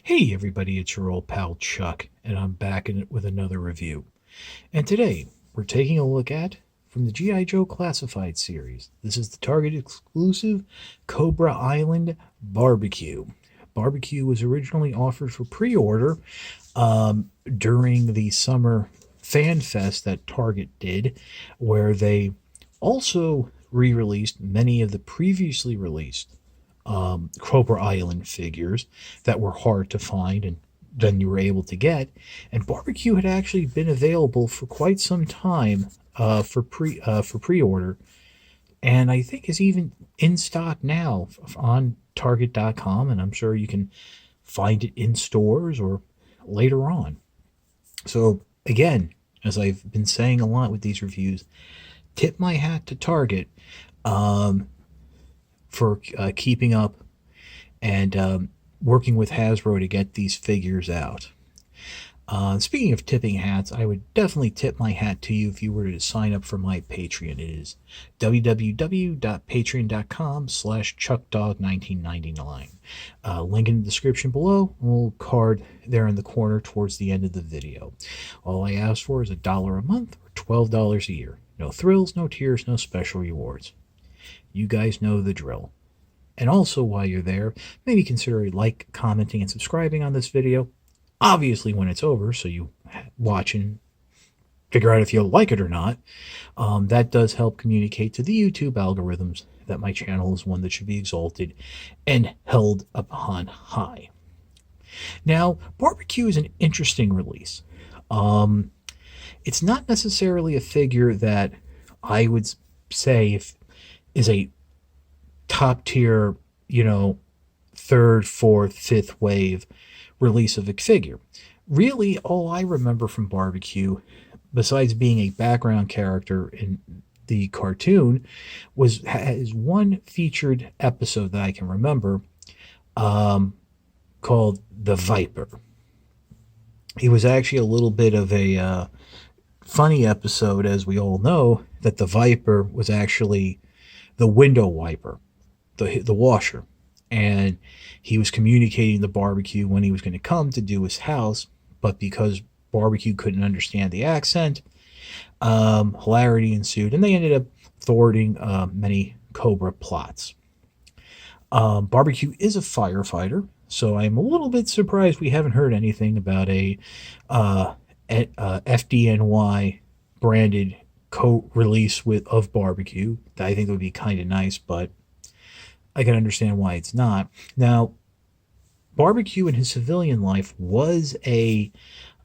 Hey everybody, it's your old pal Chuck, and I'm back in it with another review. And today, we're taking a look at, from the G.I. Joe Classified series, this is the Target exclusive Cobra Island Barbecue. Barbecue was originally offered for pre-order during the summer fan fest that Target did, where they also re-released many of the previously released Cobra Island figures that were hard to find and then you were able to get. And barbecue had actually been available for quite some time for pre-order, and I think is even in stock now on Target.com, and I'm sure you can find it in stores or later on. So again, as I've been saying a lot with these reviews, tip my hat to Target for keeping up and working with Hasbro to get these figures out. Speaking of tipping hats, I would definitely tip my hat to you if you were to sign up for my Patreon. It is www.patreon.com/chuckdog1999. Link in the description below, a little card there in the corner towards the end of the video. All I ask for is $1 a month or $12 a year. No thrills, no tears, no special rewards. You guys know the drill. And also, while you're there, maybe consider like, commenting, and subscribing on this video. Obviously, when it's over, so you watch and figure out if you'll like it or not. That does help communicate to the YouTube algorithms that my channel is one that should be exalted and held upon high. Now, Barbecue is an interesting release. It's not necessarily a figure that I would say is a top tier, third, fourth, fifth wave release of a figure. Really, all I remember from Barbecue, besides being a background character in the cartoon, has one featured episode that I can remember called The Viper. It was actually a little bit of a funny episode, as we all know, that the Viper was actually the window wiper, the washer, and he was communicating to Barbecue when he was going to come to do his house, but because Barbecue couldn't understand the accent, hilarity ensued, and they ended up thwarting many Cobra plots. Barbecue is a firefighter, so I'm a little bit surprised we haven't heard anything about a FDNY branded co-release of Barbecue. I think it would be kind of nice, but I can understand why it's not. Now, Barbecue in his civilian life was a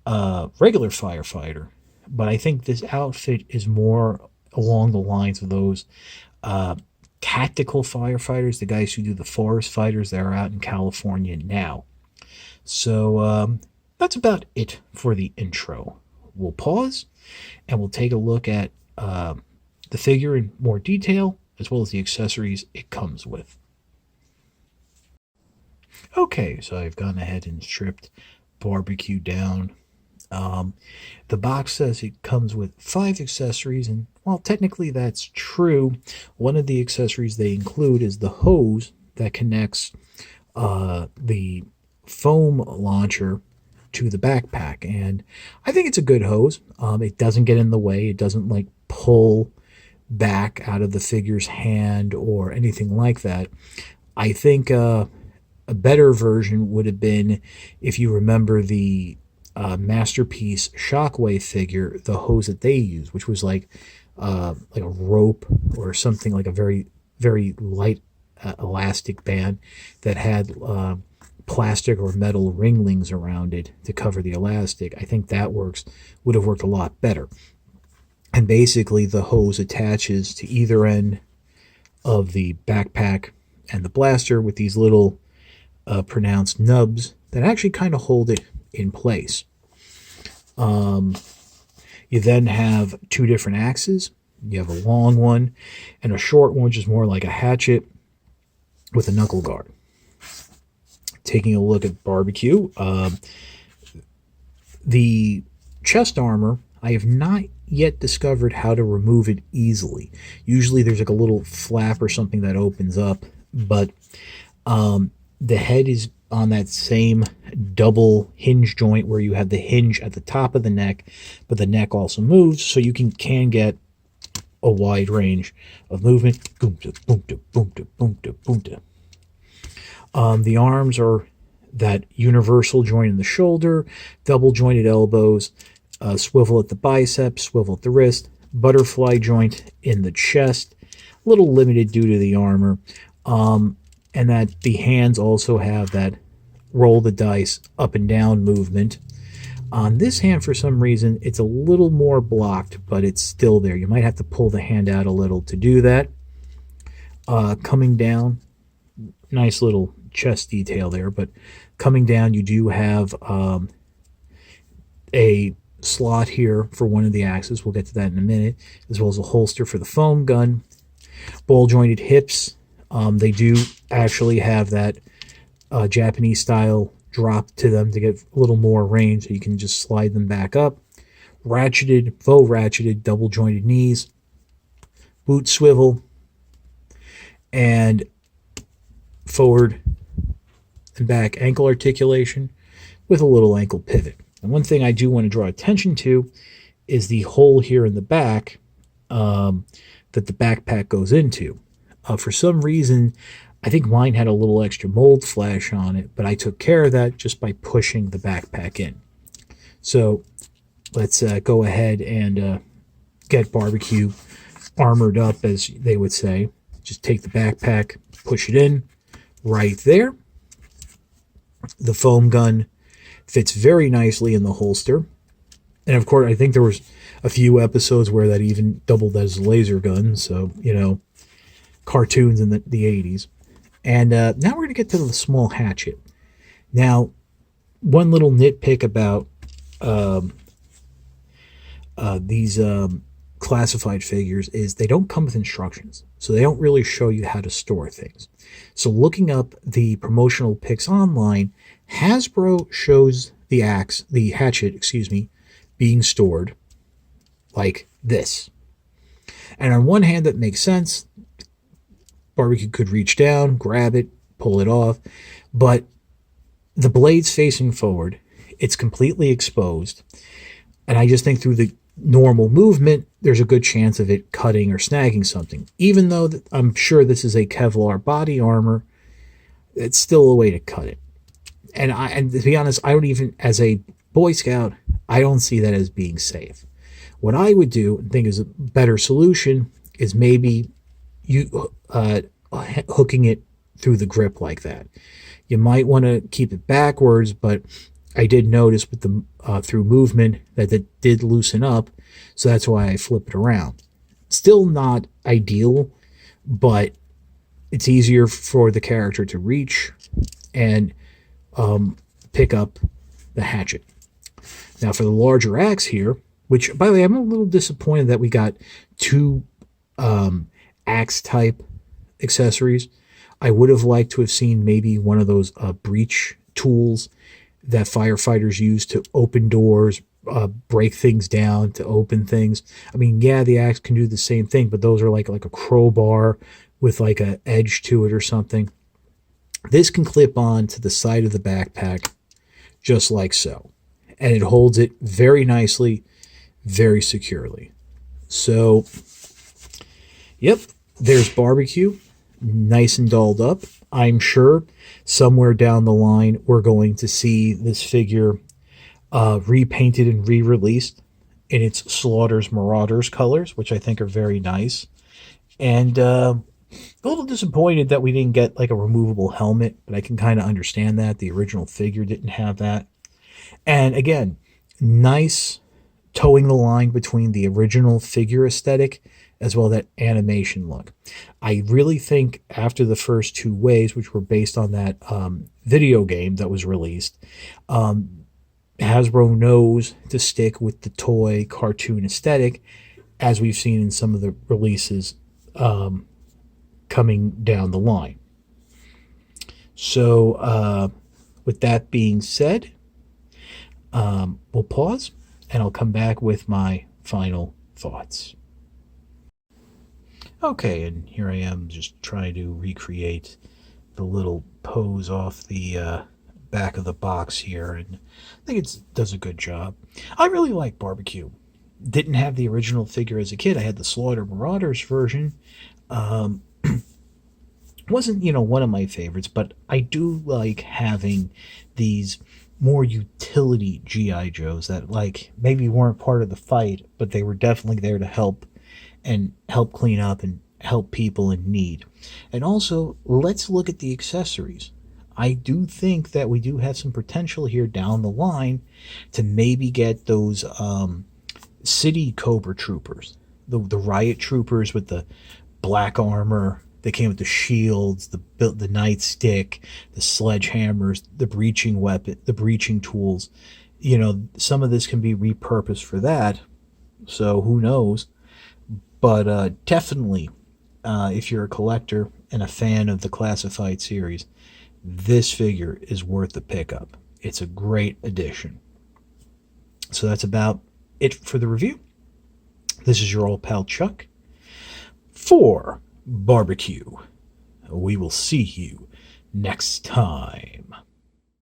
regular firefighter, but I think this outfit is more along the lines of those tactical firefighters, the guys who do the forest fighters that are out in California now. So that's about it for the intro. We'll pause and we'll take a look at the figure in more detail, as well as the accessories it comes with. Okay, so I've gone ahead and stripped Barbecue down. The box says it comes with 5 accessories, and while technically that's true, one of the accessories they include is the hose that connects the foam launcher to the backpack, and I think it's a good hose. It doesn't get in the way. It doesn't like pull back out of the figure's hand or anything like that. I think a better version would have been, if you remember the Masterpiece Shockwave figure, the hose that they used, which was like a rope or something, like a very, very light elastic band that had plastic or metal ringlings around it to cover the elastic. I think that would have worked a lot better. And basically the hose attaches to either end of the backpack and the blaster with these little pronounced nubs that actually kind of hold it in place. You then have 2 different axes. You have a long one and a short one, which is more like a hatchet with a knuckle guard. Taking a look at Barbecue, the chest armor, I have not yet discovered how to remove it easily. Usually there's like a little flap or something that opens up, but the head is on that same double hinge joint where you have the hinge at the top of the neck, but the neck also moves, so you can get a wide range of movement. Boom, da, boom, da, boom, da, boom, da, boom, da. The arms are that universal joint in the shoulder, double jointed elbows, swivel at the biceps, swivel at the wrist, butterfly joint in the chest, a little limited due to the armor, and that the hands also have that roll the dice up and down movement. On this hand, for some reason, it's a little more blocked, but it's still there. You might have to pull the hand out a little to do that. Coming down, nice little chest detail there, but coming down, you do have a slot here for one of the axes. We'll get to that in a minute, as well as a holster for the foam gun. Ball jointed hips. They do actually have that Japanese style drop to them to get a little more range, so you can just slide them back up. Ratcheted, faux ratcheted, double jointed knees, boot swivel, and forward and back ankle articulation with a little ankle pivot. And one thing I do want to draw attention to is the hole here in the back that the backpack goes into. For some reason, I think mine had a little extra mold flash on it, but I took care of that just by pushing the backpack in. So let's go ahead and get barbecue armored up, as they would say. Just take the backpack, push it in right there. The foam gun fits very nicely in the holster. And of course, I think there was a few episodes where that even doubled as a laser gun. So, you know, cartoons in the 80s. And now we're going to get to the small hatchet. Now, one little nitpick about these classified figures is they don't come with instructions. So they don't really show you how to store things. So looking up the promotional pics online, Hasbro shows the hatchet, being stored like this. And on one hand, that makes sense. Barbecue could reach down, grab it, pull it off, but the blade's facing forward. It's completely exposed. And I just think through the normal movement, there's a good chance of it cutting or snagging something. Even though I'm sure this is a Kevlar body armor, it's still a way to cut it. And to be honest, I don't even, as a Boy Scout, I don't see that as being safe. What I would do and think is a better solution is maybe you hooking it through the grip like that. You might want to keep it backwards, but I did notice with the through movement that it did loosen up, so that's why I flip it around. Still not ideal, but it's easier for the character to reach and pick up the hatchet. Now for the larger axe here, which, by the way, I'm a little disappointed that we got two axe type accessories. I would have liked to have seen maybe one of those breach tools that firefighters use to open doors, break things down, to open things. I mean, yeah, the axe can do the same thing, but those are like a crowbar with like an edge to it or something. This can clip on to the side of the backpack just like so. And it holds it very nicely, very securely. So, yep, there's barbecue, nice and dolled up. I'm sure somewhere down the line we're going to see this figure repainted and re-released in its Slaughter's Marauders colors, which I think are very nice. And a little disappointed that we didn't get like a removable helmet, but I can kind of understand that. The original figure didn't have that. And again, nice towing the line between the original figure aesthetic as well as that animation look. I really think after the first two waves, which were based on that video game that was released, Hasbro knows to stick with the toy cartoon aesthetic, as we've seen in some of the releases coming down the line. So with that being said, we'll pause and I'll come back with my final thoughts. Okay, and here I am just trying to recreate the little pose off the back of the box here, and I think it does a good job. I really like Barbecue. Didn't have the original figure as a kid. I had the Slaughter Marauders version. Um, wasn't, one of my favorites, but I do like having these more utility GI Joes that like maybe weren't part of the fight, but they were definitely there to help and help clean up and help people in need. And also, let's look at the accessories. I do think that we do have some potential here down the line to maybe get those city Cobra troopers, the riot troopers with the black armor. They came with the shields, the nightstick, the sledgehammers, the breaching weapon, the breaching tools. Some of this can be repurposed for that. So who knows? But definitely, if you're a collector and a fan of the Classified series, this figure is worth the pickup. It's a great addition. So that's about it for the review. This is your old pal Chuck for Barbecue. We will see you next time.